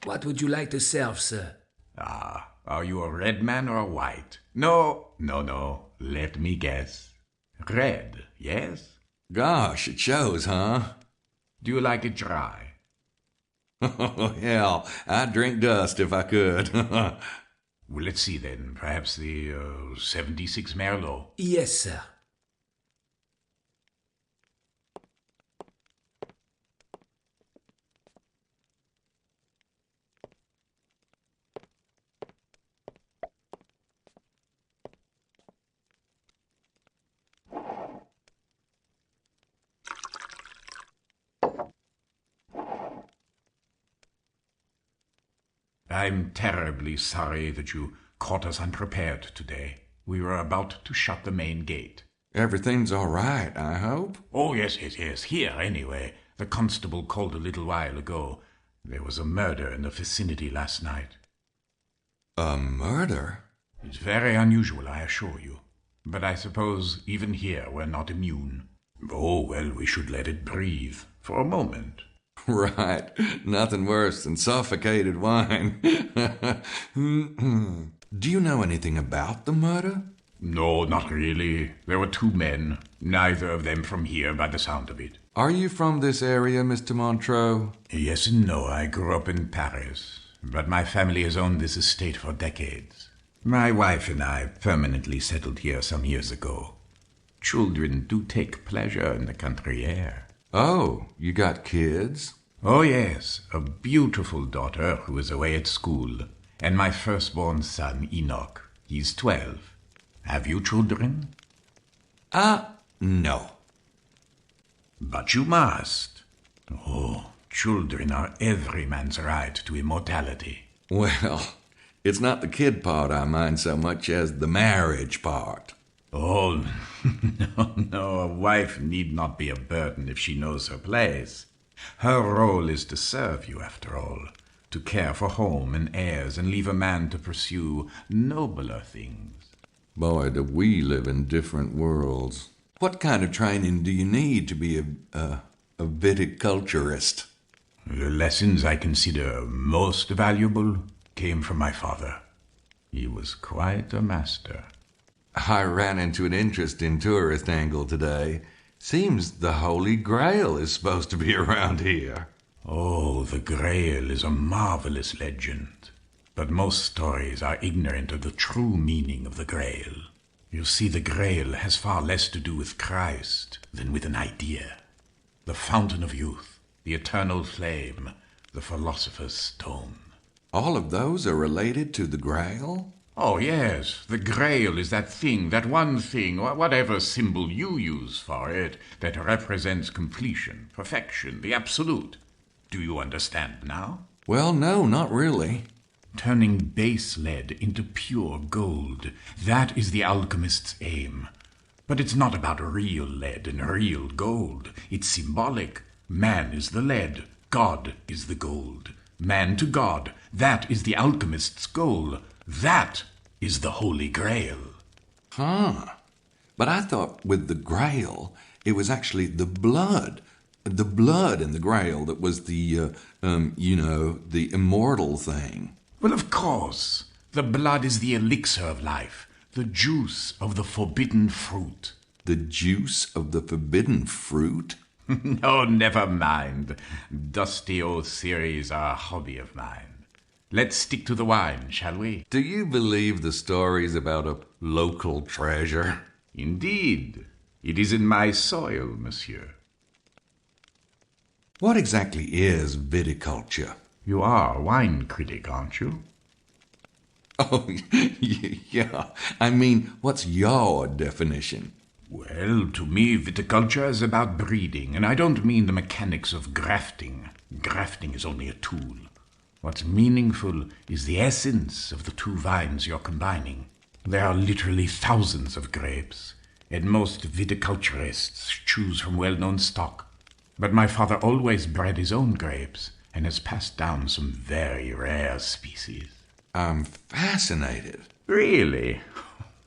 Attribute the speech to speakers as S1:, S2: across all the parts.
S1: What would you like to serve, sir?
S2: Ah, are you a red man or a white? No. Let me guess. Red, yes?
S3: Gosh, it shows, huh?
S2: Do you like it dry?
S3: Oh, hell, I'd drink dust if I could.
S2: Well, let's see then. Perhaps the 76 Merlot.
S1: Yes, sir.
S2: I'm terribly sorry that you caught us unprepared today. We were about to shut the main gate.
S3: Everything's all right, I hope?
S2: Oh, yes. Here, anyway. The constable called a little while ago. There was a murder in the vicinity last night.
S3: A murder?
S2: It's very unusual, I assure you. But I suppose even here we're not immune. Oh, well, we should let it breathe. For a moment.
S3: Right. Nothing worse than suffocated wine. Do you know anything about the murder?
S2: No, not really. There were two men, neither of them from here by the sound of it.
S3: Are you from this area, Mr. Montreux?
S2: Yes and no. I grew up in Paris, but my family has owned this estate for decades. My wife and I permanently settled here some years ago. Children do take pleasure in the country air.
S3: Oh, you got kids?
S2: Oh, yes. A beautiful daughter who is away at school, and my firstborn son, Enoch. He's 12. Have you children?
S3: No.
S2: But you must. Oh, children are every man's right to immortality.
S3: Well, it's not the kid part I mind so much as the marriage part.
S2: Oh, no, a wife need not be a burden if she knows her place. Her role is to serve you, after all, to care for home and heirs and leave a man to pursue nobler things.
S3: Boy, do we live in different worlds. What kind of training do you need to be a viticulturist?
S2: The lessons I consider most valuable came from my father. He was quite a master.
S3: I ran into an interesting tourist angle today. Seems the Holy Grail is supposed to be around here.
S2: Oh, the Grail is a marvelous legend. But most stories are ignorant of the true meaning of the Grail. You see, the Grail has far less to do with Christ than with an idea. The fountain of youth, the eternal flame, the philosopher's stone.
S3: All of those are related to the Grail?
S2: Oh, yes. The Grail is that thing, that one thing, or whatever symbol you use for it, that represents completion, perfection, the absolute. Do you understand now?
S3: Well, no, not really.
S2: Turning base lead into pure gold. That is the alchemist's aim. But it's not about real lead and real gold. It's symbolic. Man is the lead. God is the gold. Man to God. That is the alchemist's goal. That is the Holy Grail.
S3: Huh. But I thought with the Grail, it was actually the blood. The blood in the Grail that was the immortal thing.
S2: Well, of course. The blood is the elixir of life, the juice of the forbidden fruit.
S3: The juice of the forbidden fruit?
S2: No, never mind. Dusty old theories are a hobby of mine. Let's stick to the wine, shall we?
S3: Do you believe the stories about a local treasure?
S2: Indeed. It is in my soil, monsieur.
S3: What exactly is viticulture?
S2: You are a wine critic, aren't you?
S3: Oh, yeah. I mean, what's your definition?
S2: Well, to me, viticulture is about breeding, and I don't mean the mechanics of grafting. Grafting is only a tool. What's meaningful is the essence of the two vines you're combining. There are literally thousands of grapes, and most viticulturists choose from well-known stock. But my father always bred his own grapes, and has passed down some very rare species.
S3: I'm fascinated.
S2: Really?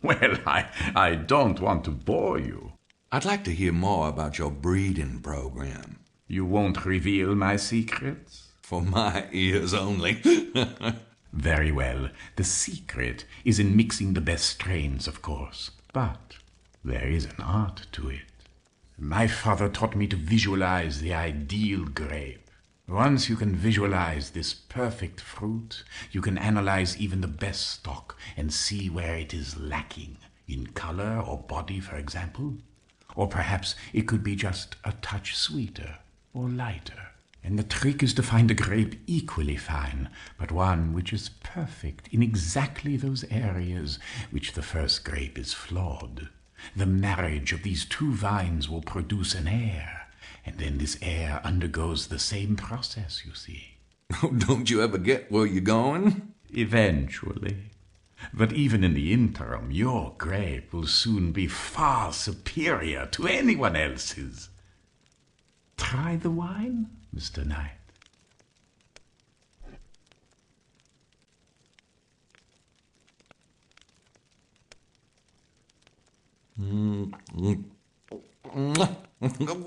S2: Well, I don't want to bore you.
S3: I'd like to hear more about your breeding program.
S2: You won't reveal my secrets?
S3: For my ears only.
S2: Very well. The secret is in mixing the best strains, of course. But there is an art to it. My father taught me to visualize the ideal grape. Once you can visualize this perfect fruit, you can analyze even the best stock and see where it is lacking, in color or body, for example. Or perhaps it could be just a touch sweeter or lighter. And the trick is to find a grape equally fine, but one which is perfect in exactly those areas which the first grape is flawed. The marriage of these two vines will produce an heir, and then this heir undergoes the same process, you see.
S3: Oh, don't you ever get where you're going?
S2: Eventually. But even in the interim, your grape will soon be far superior to anyone else's. Try the wine, Mr. Knight.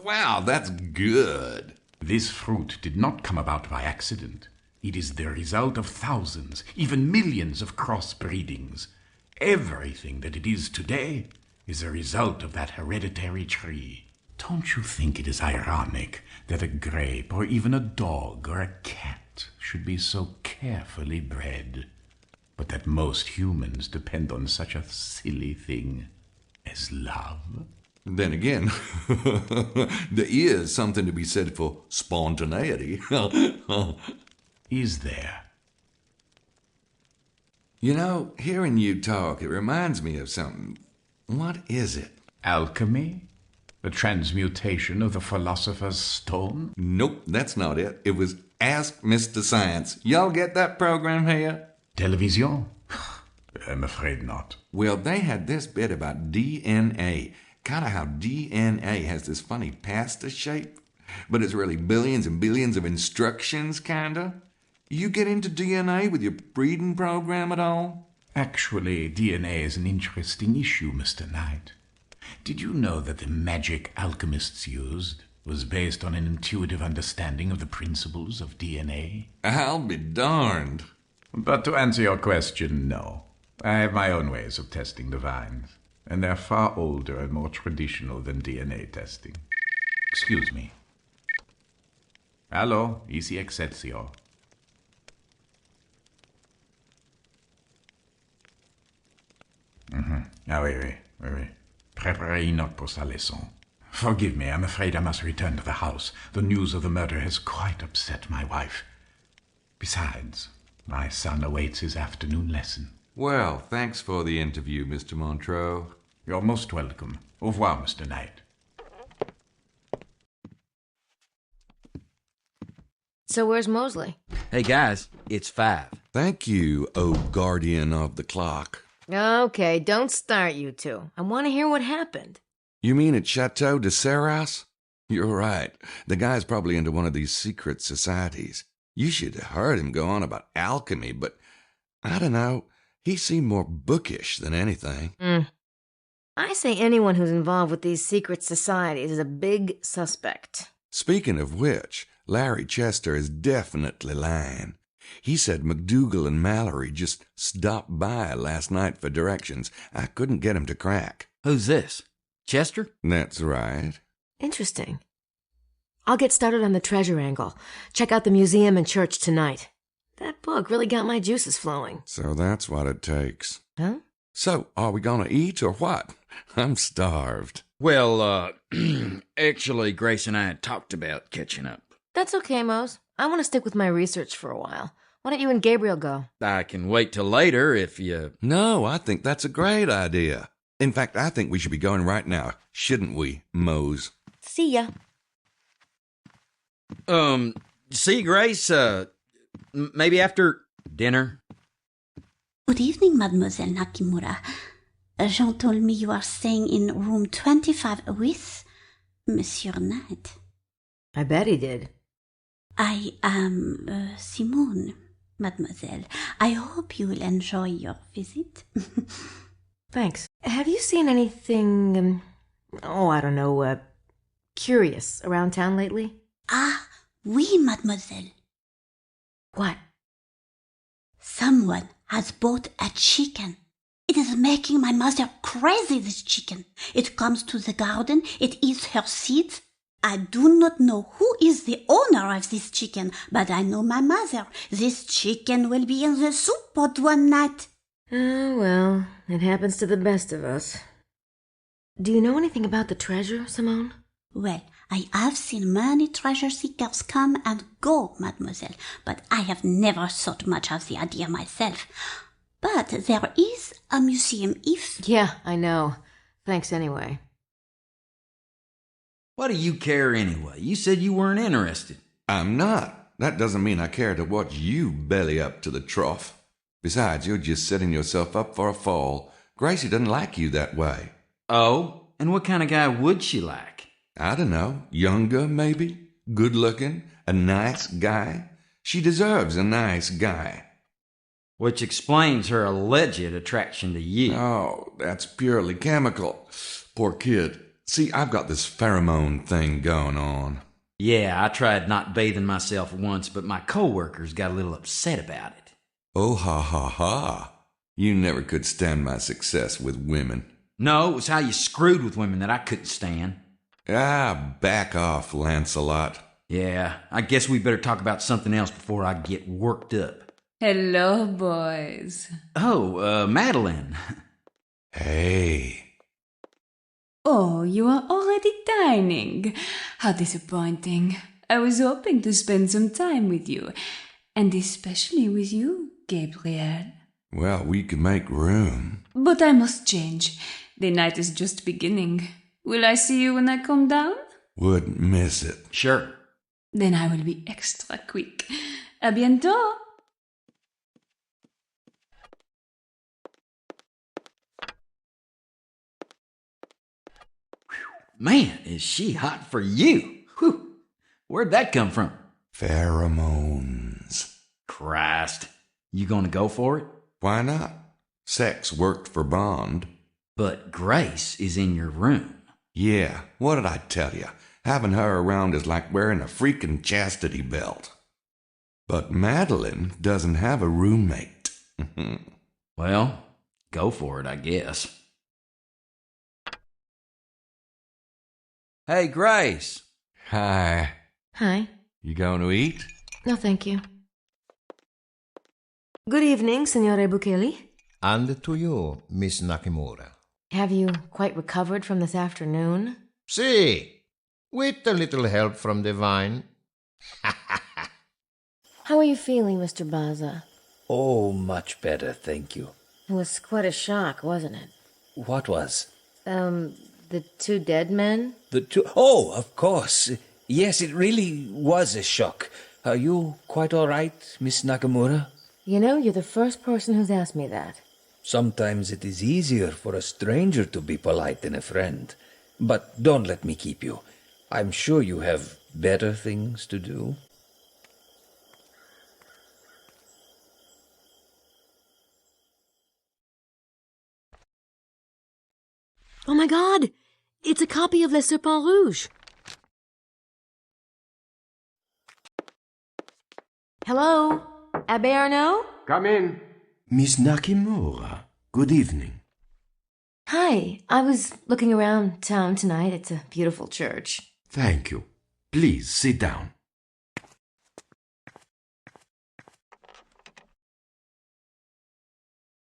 S3: Wow, that's good.
S2: This fruit did not come about by accident. It is the result of thousands, even millions of crossbreedings. Everything that it is today is a result of that hereditary tree. Don't you think it is ironic that a grape or even a dog or a cat should be so carefully bred, but that most humans depend on such a silly thing as love?
S3: Then again, there is something to be said for spontaneity.
S2: Is there?
S3: You know, hearing you talk, it reminds me of something. What is it?
S2: Alchemy? The transmutation of the philosopher's stone?
S3: Nope, that's not it. It was Ask Mr. Science. Y'all get that program here?
S2: Television? I'm afraid not.
S3: Well, they had this bit about DNA. Kind of how DNA has this funny pasta shape, but it's really billions and billions of instructions, kinda. You get into DNA with your breeding program at all?
S2: Actually, DNA is an interesting issue, Mr. Knight. Did you know that the magic alchemists used was based on an intuitive understanding of the principles of DNA?
S3: I'll be darned.
S2: But to answer your question, no. I have my own ways of testing the vines, and they're far older and more traditional than DNA testing. Excuse me. Allo, ici Excelsior. Ah oui. Préparez une note pour sa leçon. Forgive me, I'm afraid I must return to the house. The news of the murder has quite upset my wife. Besides, my son awaits his afternoon lesson.
S3: Well, thanks for the interview, Mr. Montreux.
S2: You're most welcome. Au revoir, Mr. Knight.
S4: So where's Mosley?
S1: Hey, guys, it's 5.
S3: Thank you, O guardian of the clock.
S4: Okay, don't start, you two. I want to hear what happened.
S3: You mean at Chateau de Serras? You're right. The guy's probably into one of these secret societies. You should have heard him go on about alchemy, but I don't know. He seemed more bookish than anything.
S4: I say anyone who's involved with these secret societies is a big suspect.
S3: Speaking of which, Larry Chester is definitely lying. He said McDougal and Mallory just stopped by last night for directions. I couldn't get him to crack.
S1: Who's this? Chester?
S3: That's right.
S4: Interesting. I'll get started on the treasure angle. Check out the museum and church tonight. That book really got my juices flowing.
S3: So that's what it takes.
S4: Huh?
S3: So, are we gonna eat or what? I'm starved.
S1: Well, actually, Grace and I had talked about catching up.
S4: That's okay, Mose. I want to stick with my research for a while. Why don't you and Gabriel go?
S1: I can wait till later if you...
S3: No, I think that's a great idea. In fact, I think we should be going right now, shouldn't we, Mose?
S4: See ya.
S1: See, Grace, maybe after dinner?
S5: Good evening, Mademoiselle Nakimura. Jean told me you are staying in room 25 with Monsieur Knight.
S4: I bet he did.
S5: I am Simone, Mademoiselle. I hope you will enjoy your visit.
S4: Thanks. Have you seen anything, I don't know, curious around town lately?
S5: Ah, oui, Mademoiselle.
S4: What?
S5: Someone has bought a chicken. It is making my mother crazy, this chicken. It comes to the garden, it eats her seeds. I do not know who is the owner of this chicken, but I know my mother. This chicken will be in the soup pot one night.
S4: Oh, well, it happens to the best of us. Do you know anything about the treasure, Simone?
S5: Well, I have seen many treasure seekers come and go, mademoiselle, but I have never thought much of the idea myself. But there is a museum if...
S4: Yeah, I know. Thanks anyway.
S1: What do you care anyway? You said you weren't interested.
S3: I'm not. That doesn't mean I care to watch you belly up to the trough. Besides, you're just setting yourself up for a fall. Gracie doesn't like you that way.
S1: Oh? And what kind of guy would she like?
S3: I don't know. Younger, maybe? Good-looking? A nice guy? She deserves a nice guy.
S1: Which explains her alleged attraction to you.
S3: Oh, that's purely chemical. Poor kid. See, I've got this pheromone thing going on.
S1: Yeah, I tried not bathing myself once, but my coworkers got a little upset about it.
S3: Oh, ha, ha, ha. You never could stand my success with women.
S1: No, it was how you screwed with women that I couldn't stand.
S3: Ah, back off, Lancelot.
S1: Yeah, I guess we better talk about something else before I get worked up.
S6: Hello, boys.
S1: Oh, Madeline.
S3: Hey.
S6: Oh, you are already dining. How disappointing. I was hoping to spend some time with you, and especially with you, Gabriel.
S3: Well, we can make room.
S6: But I must change. The night is just beginning. Will I see you when I come down?
S3: Wouldn't miss it.
S1: Sure.
S6: Then I will be extra quick. A bientôt.
S1: Man, is she hot for you. Whew. Where'd that come from?
S3: Pheromones.
S1: Christ. You gonna go for it?
S3: Why not? Sex worked for Bond.
S1: But Grace is in your room.
S3: Yeah, what did I tell you? Having her around is like wearing a freaking chastity belt. But Madeline doesn't have a roommate.
S1: Well, go for it, I guess. Hey, Grace.
S3: Hi.
S4: Hi.
S3: You going to eat?
S4: No, thank you. Good evening, Signore Bukeli.
S7: And to you, Miss Nakimura.
S4: Have you quite recovered from this afternoon?
S7: See, with a little help from the wine.
S4: How are you feeling, Mr. Baza?
S8: Oh, much better, thank you.
S4: It was quite a shock, wasn't it?
S8: What was?
S4: The two dead men?
S8: The two... Oh, of course. Yes, it really was a shock. Are you quite all right, Miss Nakamura?
S4: You know, you're the first person who's asked me that.
S8: Sometimes it is easier for a stranger to be polite than a friend. But don't let me keep you. I'm sure you have better things to do.
S4: Oh my God! It's a copy of Le Serpent Rouge. Hello? Abbe Arnaud?
S9: Come in.
S10: Miss Nakimura, good evening.
S4: Hi, I was looking around town tonight. It's a beautiful church.
S10: Thank you. Please sit down.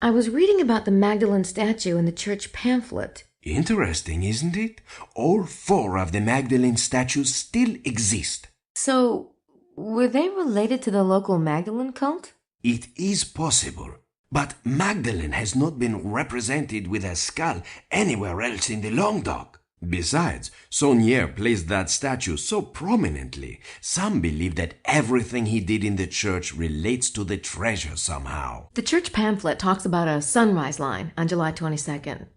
S4: I was reading about the Magdalene statue in the church pamphlet.
S10: Interesting, isn't it? All 4 of the Magdalene statues still exist.
S4: So, were they related to the local Magdalene cult?
S10: It is possible, but Magdalene has not been represented with a skull anywhere else in the Languedoc. Besides, Saunier placed that statue so prominently, some believe that everything he did in the church relates to the treasure somehow.
S4: The church pamphlet talks about a sunrise line on July 22nd.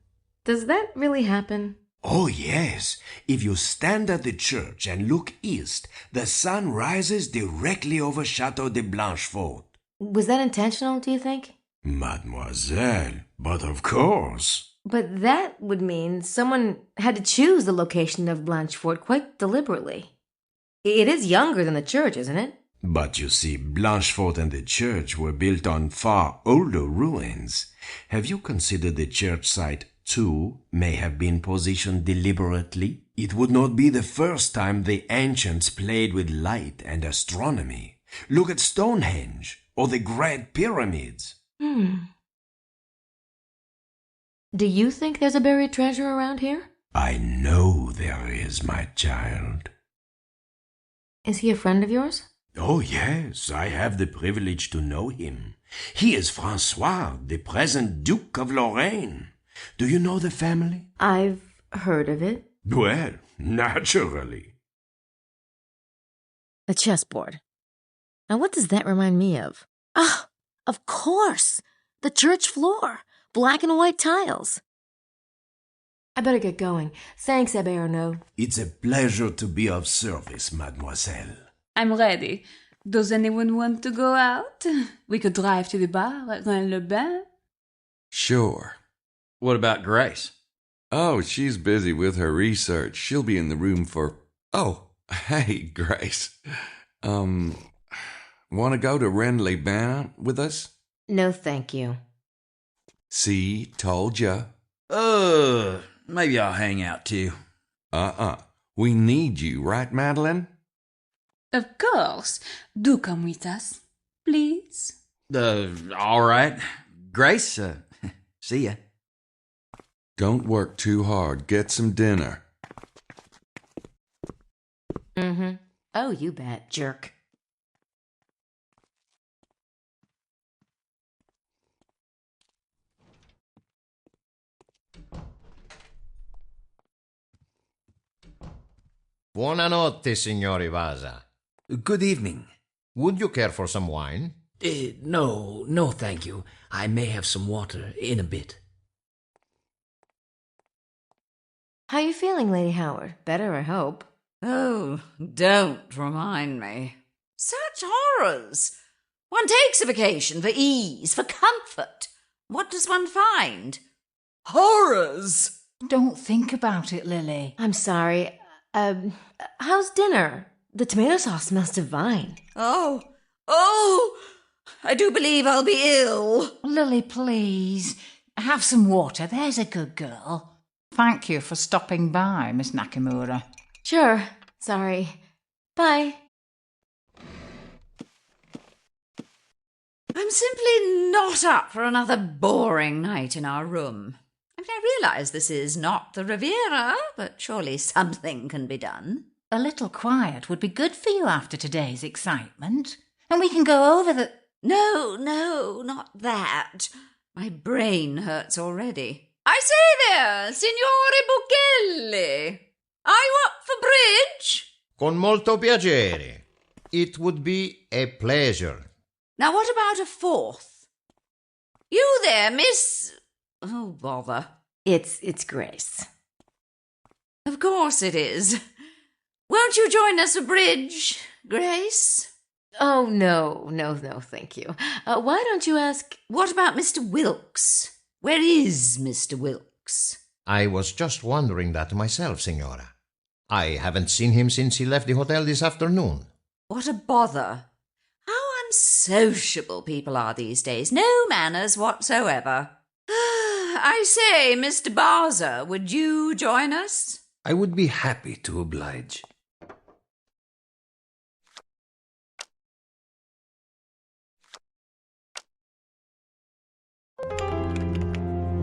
S4: Does that really happen?
S10: Oh, yes. If you stand at the church and look east, the sun rises directly over Chateau de Blanchefort.
S4: Was that intentional, do you think?
S10: Mademoiselle, but of course.
S4: But that would mean someone had to choose the location of Blanchefort quite deliberately. It is younger than the church, isn't it?
S10: But you see, Blanchefort and the church were built on far older ruins. Have you considered the church site, too, may have been positioned deliberately? It would not be the first time the ancients played with light and astronomy. Look at Stonehenge or the Great Pyramids.
S4: Do you think there's a buried treasure around here?
S10: I know there is, my child.
S4: Is he a friend of yours?
S10: Oh, yes, I have the privilege to know him. He is Francois, the present Duke of Lorraine. Do you know the family?
S4: I've heard of it.
S10: Well, naturally.
S4: A chessboard. Now what does that remind me of? Ah, of course! The church floor. Black and white tiles. I better get going. Thanks, Abbe Arnaud.
S10: It's a pleasure to be of service, mademoiselle.
S6: I'm ready. Does anyone want to go out? We could drive to the bar at Rennes-le-Bain.
S3: Sure.
S1: What about Grace?
S3: Oh, she's busy with her research. She'll be in the room for... Oh, hey, Grace. Want to go to Rennes-les-Bains with us?
S4: No, thank you.
S3: See, told ya.
S1: Maybe I'll hang out too.
S3: We need you, right, Madeline?
S6: Of course. Do come with us, please.
S1: All right. Grace, see ya.
S3: Don't work too hard. Get some dinner.
S4: Oh, you bet, jerk.
S7: Buonanotte, signori Vaza.
S8: Good evening.
S7: Would you care for some wine?
S8: No, thank you. I may have some water in a bit.
S4: How you feeling, Lady Howard? Better, I hope.
S9: Oh, don't remind me. Such horrors! One takes a vacation for ease, for comfort. What does one find? Horrors!
S11: Don't think about it, Lily.
S4: I'm sorry. How's dinner? The tomato sauce smells divine.
S9: Oh, I do believe I'll be ill.
S11: Lily, please. Have some water, there's a good girl. Thank you for stopping by, Miss Nakamura.
S4: Sure. Sorry. Bye.
S9: I'm simply not up for another boring night in our room. I mean, I realise this is not the Riviera, but surely something can be done.
S11: A little quiet would be good for you after today's excitement. And we can go over the...
S9: No, not that. My brain hurts already. I say there, Signore Buchelli. Are you up for bridge?
S7: Con molto piacere. It would be a pleasure.
S9: Now what about a fourth? You there, Miss... Oh, bother.
S4: It's Grace.
S9: Of course it is. Won't you join us for bridge, Grace?
S4: Oh, no, thank you. Why don't you ask...
S9: What about Mr. Wilkes? Where is Mr. Wilkes?
S7: I was just wondering that myself, Signora. I haven't seen him since he left the hotel this afternoon.
S9: What a bother. How unsociable people are these days. No manners whatsoever. I say, Mr. Barzer, would you join us?
S8: I would be happy to oblige.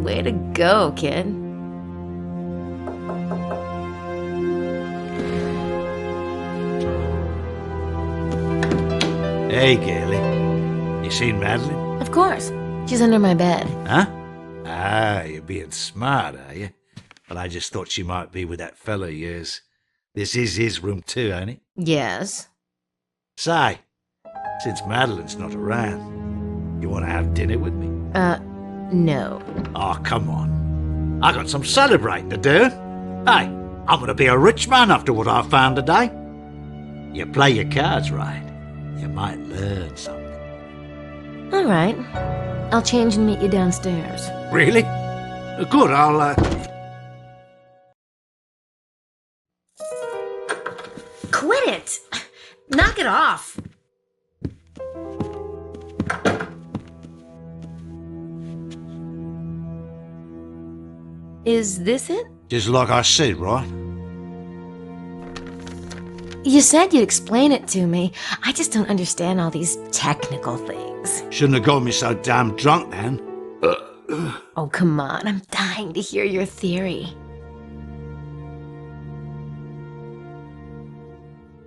S4: Way to go, kid.
S12: Hey, Gailey. You seen Madeline?
S4: Of course. She's under my bed.
S12: Huh? Ah, you're being smart, are you? Well, I just thought she might be with that fella of yours. This is his room too, ain't it?
S4: Yes.
S12: Say, since Madeline's not around, you want to have dinner with me?
S4: No.
S12: Oh, come on. I got some celebrating to do. Hey, I'm going to be a rich man after what I found today. You play your cards right, you might learn something.
S4: All right. I'll change and meet you downstairs.
S12: Really? Good, I'll,
S4: Quit it! Knock it off! Is this it?
S12: Just like I said, right?
S4: You said you'd explain it to me. I just don't understand all these technical things.
S12: Shouldn't have got me so damn drunk then.
S4: Oh, come on. I'm dying to hear your theory.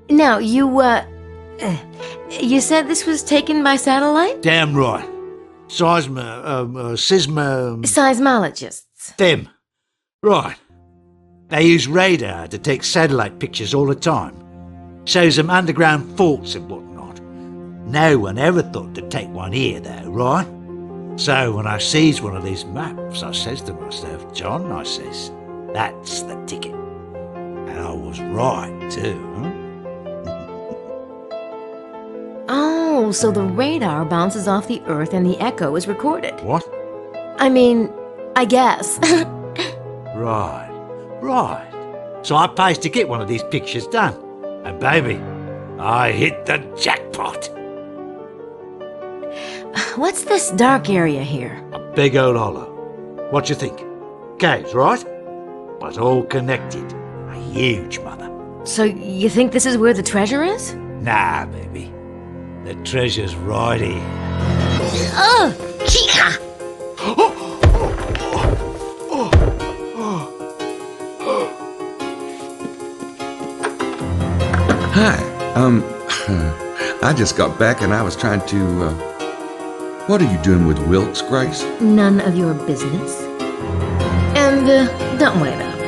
S4: Now, you said this was taken by satellite?
S12: Damn right.
S4: Seismologists.
S12: Them. Right. They use radar to take satellite pictures all the time. Shows them underground faults and whatnot. No one ever thought to take one here, though, right? So when I sees one of these maps, I says to myself, John, I says, that's the ticket. And I was right, too, huh?
S4: Oh, so the radar bounces off the Earth and the echo is recorded.
S12: What?
S4: I mean, I guess.
S12: Right. So I pays to get one of these pictures done. And baby, I hit the jackpot.
S4: What's this dark area here?
S12: A big old hollow. What you think? Caves, right? But all connected. A huge mother.
S4: So you think this is where the treasure is?
S12: Nah, baby. The treasure's right here.
S4: Chica!
S3: Hi. I just got back and I was trying to, what are you doing with Wilkes, Grace?
S4: None of your business. And, don't wait up.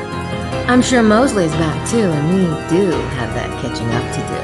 S4: I'm sure Mosley's back too, and we do have that catching up to do.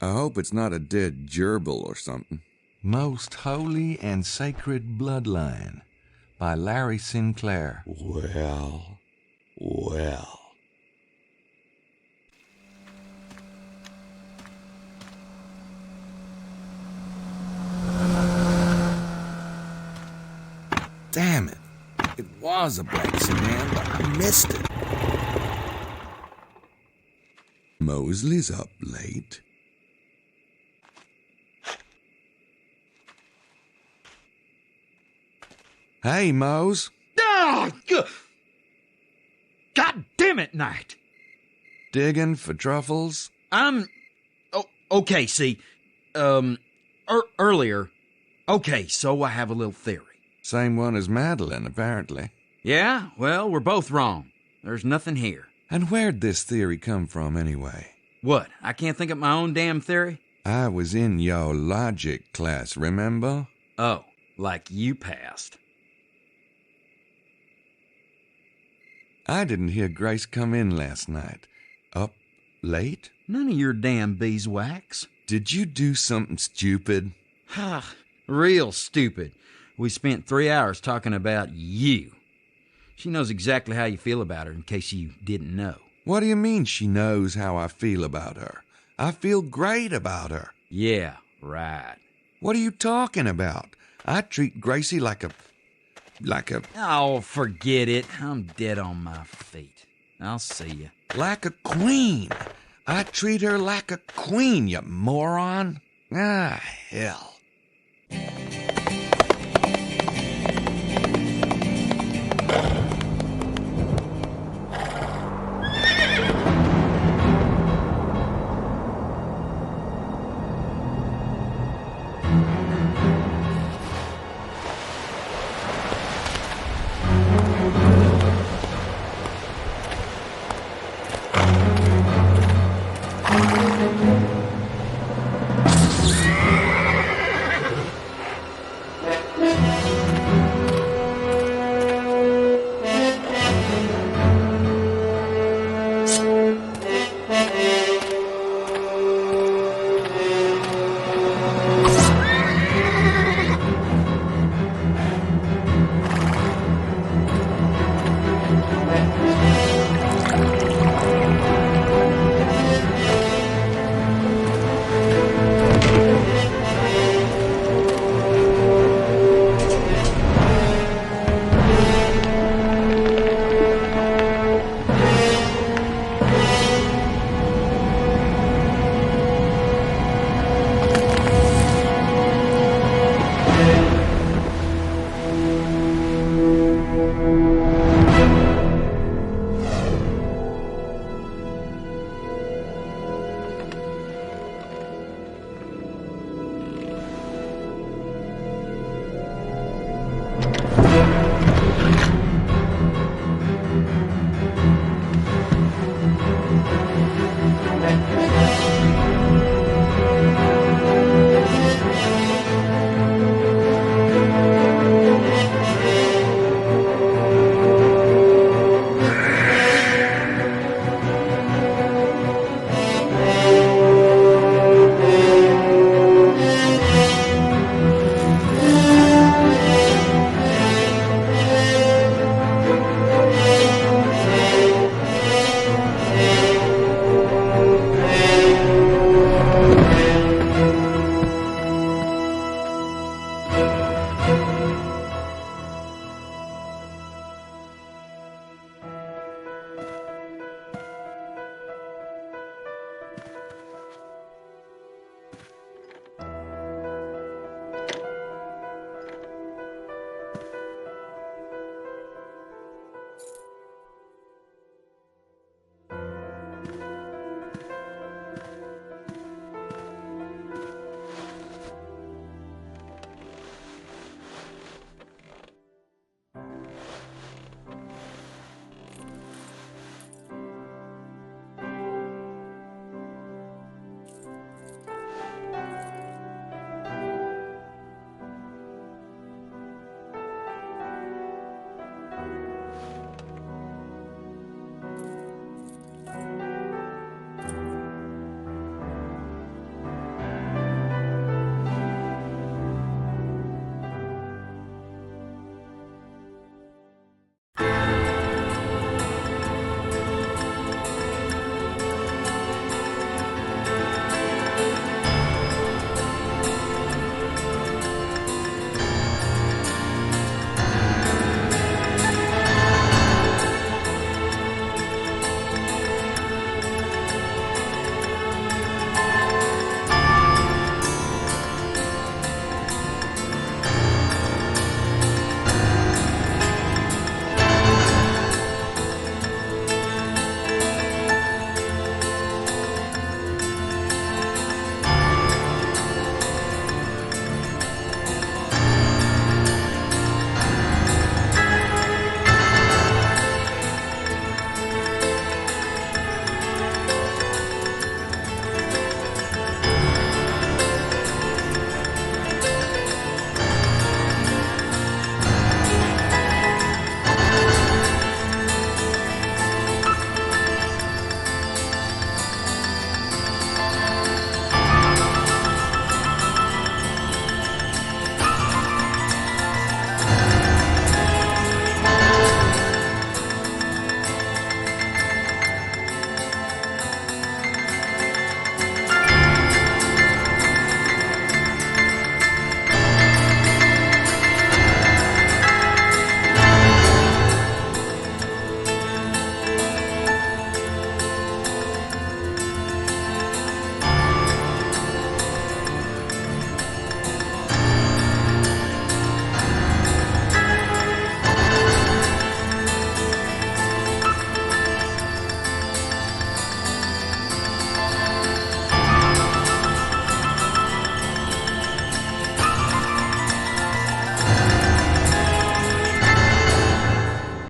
S3: I hope it's not a dead gerbil or something. Most Holy and Sacred Bloodline by Larry Sinclair. Well. was a black sedan, but I missed it. Mosley's up late. Hey, Mose.
S1: Oh, God damn it, Knight.
S3: Digging for truffles?
S1: Okay, see, earlier. Okay, so I have a little theory.
S3: Same one as Madeline, apparently.
S1: Yeah, well, we're both wrong. There's nothing here.
S3: And where'd this theory come from, anyway?
S1: What, I can't think of my own damn theory?
S3: I was in your logic class, remember?
S1: Oh, like you passed.
S3: I didn't hear Grace come in last night. Up late?
S1: None of your damn beeswax.
S3: Did you do something stupid?
S1: Real stupid. We spent 3 hours talking about you. She knows exactly how you feel about her, in case you didn't know.
S3: What do you mean she knows how I feel about her? I feel great about her.
S1: Yeah, right.
S3: What are you talking about? I treat Gracie like a...
S1: Oh, forget it. I'm dead on my feet. I'll see you.
S3: Like a queen. I treat her like a queen, you moron. Ah, hell.